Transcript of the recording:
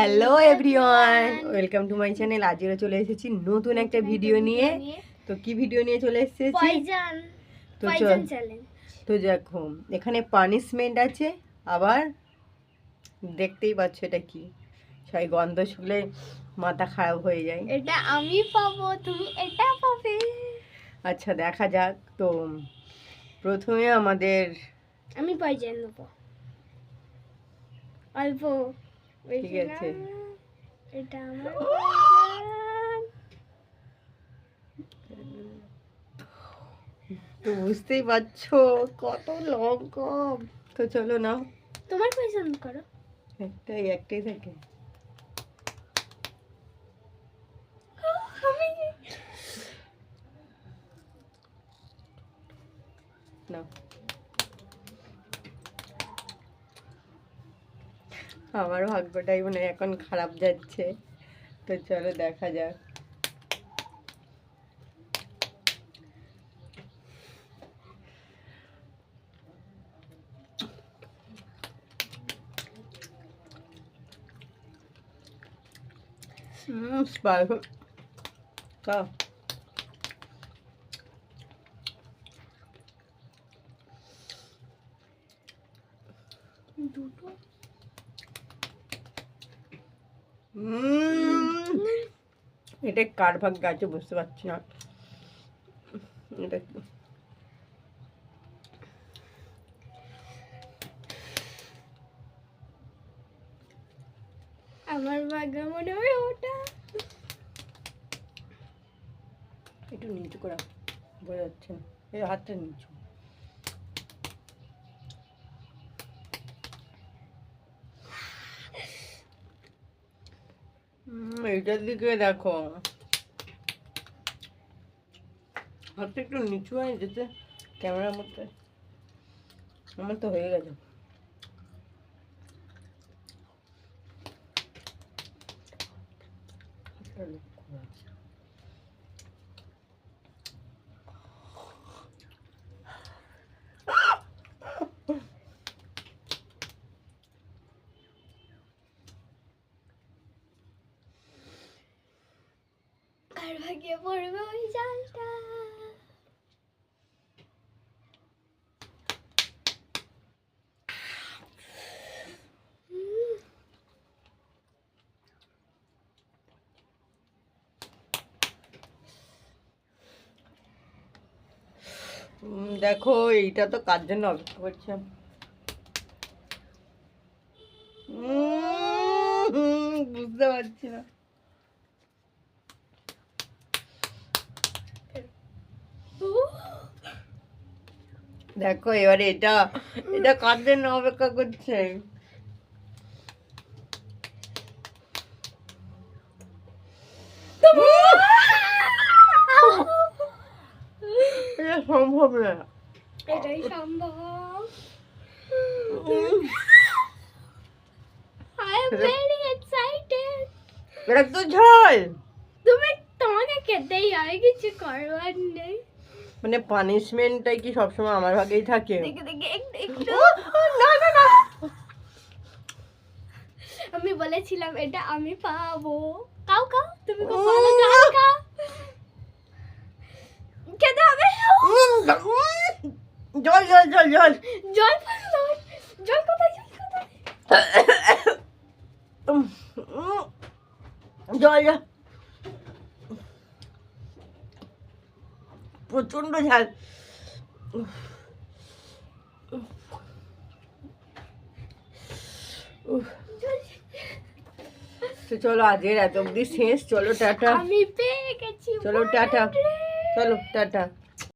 Hello everyone, welcome to my channel. আজকে চলে এসেছি নতুন একটা ভিডিও নিয়ে। তো কি ভিডিও নিয়ে চলে এসেছি? তো দেখো, এখানে পানিশমেন্ট আছে, আবার দেখতেই পাচ্ছ এটা কি, সেই গন্ধ শুকলে মাথা খারাপ হয়ে যায়। এটা আমি পাবো, তুমি এটা পাবে। আচ্ছা দেখা যাক। তো প্রথমে আমাদের আমি পয়জন নেব অল্প। ঠিক আছে, এটা আমার তো বুঝতেই পারছো কত লং কম। তো চলো নাও, তোমার পছন্দ করো। একটাই থাকে। নাও, আমার ভাগ্যটাই মনে হয় এখন খারাপ যাচ্ছে। তো চলো দেখা যাক। স্পাইসি। খাও। দুটো এটা কার ভাগ্যে আছে বুঝতে পারছি না। এটা আমার ভাগ্য মনে হয় ওটা। একটু নিচু করা বোঝা যাচ্ছে না, এই হাতটা নিচু। এইটার দিকে দেখো, হাতটা একটু নিচু হয়ে যেতে ক্যামেরার মধ্যে। আমার তো হয়ে গেছে। কার ভাগ্যে পড়বে ওই জালটা। দেখো এইটা তো কার জন্য অপেক্ষা করছে। বুঝতে পারছি না। দেখো এবারে এটা এটা কার জন্য অপেক্ষা করছে। এটা সম্ভব না। এটাই সম্ভব। I am very excited. এটা তো ঝাল। তোমাকে খেতেই হয়, কিছু করবার নেই। মানে পানিশমেন্টটাই কি সবসময় আমার ভাগেই থাকে? দেখে দেখে একটু না না না, আমি বলেছিলাম এটা আমি পাবো। কাও কাও, তুমি কো পালো, কাও কাও। খেতে হবে। জল জল জল জল জল পালো, জল কোথায়, জল কোথায়? জল জল, প্রচন্ড ঝাল। তো চলো আজকের এত অব্দি শেষ। চলো টাটা। আমি পেয়ে গেছি। চলো টাটা, চলো টাটা।